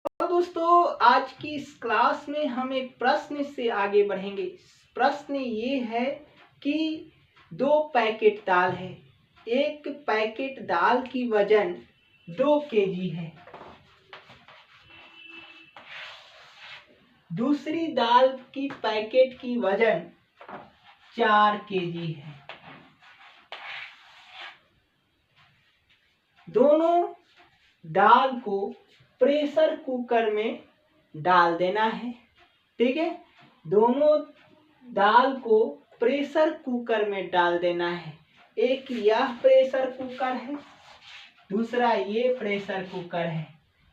तो दोस्तों आज की इस क्लास में हम एक प्रश्न से आगे बढ़ेंगे। प्रश्न ये है कि 2 पैकेट दाल है। एक पैकेट दाल की वजन 2 केजी है। दूसरी दाल की पैकेट की वजन 4 केजी है। दोनों दाल को प्रेशर कुकर में डाल देना है। ठीक है, दोनों दाल को प्रेशर कुकर में डाल देना है। एक यह प्रेशर कुकर है, दूसरा ये प्रेशर कुकर है।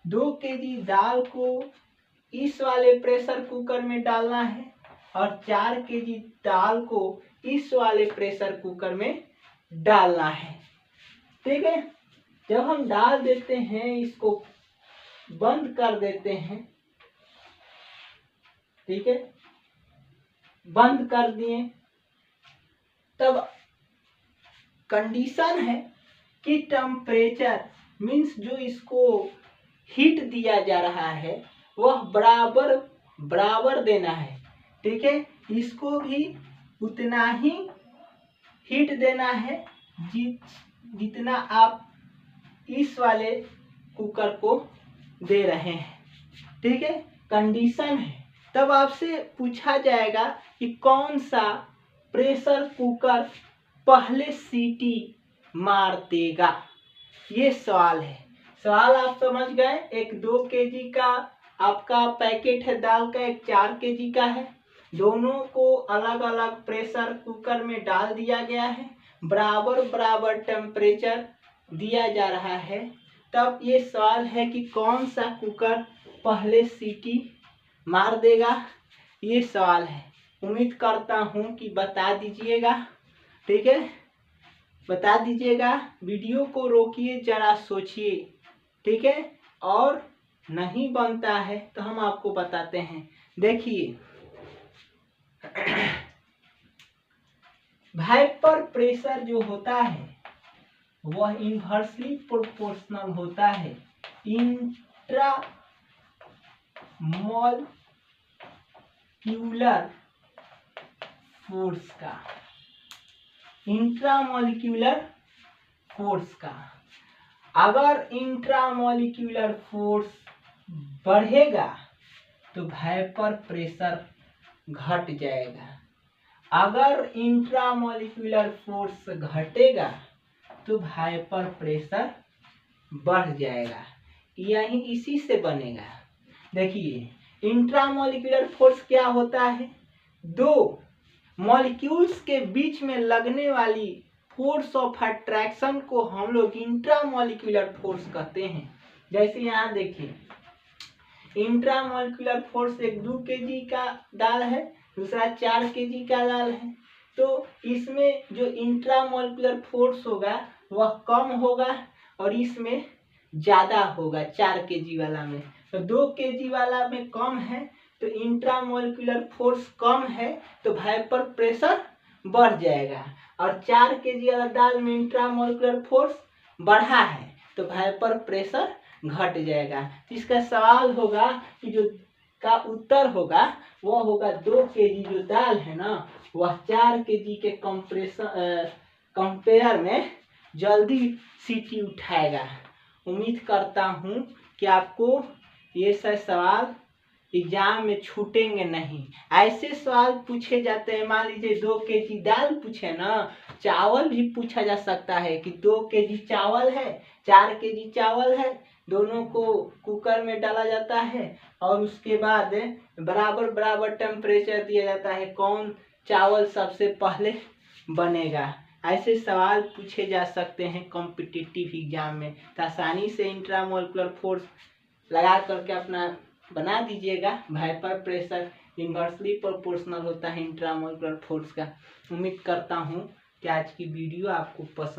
2 केजी दाल को इस वाले प्रेशर कुकर में डालना है और 4 केजी दाल को इस वाले प्रेशर कुकर में डालना है। ठीक है, जब हम डाल देते हैं, इसको बंद कर देते हैं। ठीक है, बंद कर दिए। तब कंडीशन है कि टेम्परेचर मीन्स जो इसको हीट दिया जा रहा है वह बराबर बराबर देना है। ठीक है, इसको भी उतना ही हीट देना है जितना आप इस वाले कुकर को दे रहे हैं। ठीक है, कंडीशन है। तब आपसे पूछा जाएगा कि कौन सा प्रेशर कुकर पहले सीटी मार देगा। ये सवाल है। सवाल आप समझ गए। एक 2 केजी का आपका पैकेट है दाल का, एक 4 केजी का है। दोनों को अलग अलग प्रेशर कुकर में डाल दिया गया है। बराबर बराबर टेम्परेचर दिया जा रहा है। तब ये सवाल है कि कौन सा कुकर पहले सीटी मार देगा। ये सवाल है। उम्मीद करता हूँ कि बता दीजिएगा। ठीक है, बता दीजिएगा। वीडियो को रोकिए, जरा सोचिए। ठीक है, और नहीं बनता है तो हम आपको बताते हैं। देखिए, वाइपर प्रेशर जो होता है वह इनवर्सली प्रोपोर्शनल होता है इंट्रा मॉलिक्यूलर फोर्स का। इंट्रामॉलिक्यूलर फोर्स का अगर इंट्रामॉलिक्यूलर फोर्स बढ़ेगा तो वाइपर प्रेशर घट जाएगा। अगर इंट्रामॉलिक्यूलर फोर्स घटेगा तो वाइपर प्रेशर बढ़ जाएगा। यही इसी से बनेगा। देखिए, इंट्रामॉलिक्यूलर फोर्स क्या होता है? 2 मॉलिक्यूल्स के बीच में लगने वाली फोर्स ऑफ अट्रैक्शन को हम लोग इंट्रामॉलिक्यूलर फोर्स कहते हैं। जैसे यहाँ देखिए, इंट्रामॉलिक्यूलर फोर्स एक 2 केजी का दाल है, दूसरा 4 केजी का दाल है। तो इसमें जो इंट्रामॉलिक्यूलर फोर्स होगा वह कम होगा और इसमें ज़्यादा होगा 4 केजी वाला में। तो 2 केजी वाला में कम है तो इंट्रामॉलिक्यूलर फोर्स कम है तो वाइपर प्रेशर बढ़ जाएगा। और 4 केजी वाला दाल में इंट्रामॉलिक्यूलर फोर्स बढ़ा है तो वाइपर प्रेशर घट जाएगा। तो इसका सवाल होगा कि जो का उत्तर होगा वह होगा 2 केजी जो दाल है ना वह 4 केजी के कंपेयर में जल्दी सीटी उठाएगा। उम्मीद करता हूँ कि आपको ये सब सवाल एग्जाम में छूटेंगे नहीं। ऐसे सवाल पूछे जाते हैं। मान लीजिए 2 केजी दाल पूछे ना, चावल भी पूछा जा सकता है कि 2 केजी चावल है, 4 केजी चावल है, दोनों को कुकर में डाला जाता है और उसके बाद बराबर बराबर टेम्परेचर दिया जाता है, कौन चावल सबसे पहले बनेगा। ऐसे सवाल पूछे जा सकते हैं कॉम्पिटिटिव एग्जाम में। तो आसानी से इंट्रामॉलिक्यूलर फोर्स लगा करके अपना बना दीजिएगा। वाइपर प्रेशर इन्वर्सली प्रोपोर्शनल होता है इंट्रामॉलिक्यूलर फोर्स का। उम्मीद करता हूँ कि आज की वीडियो आपको पसंद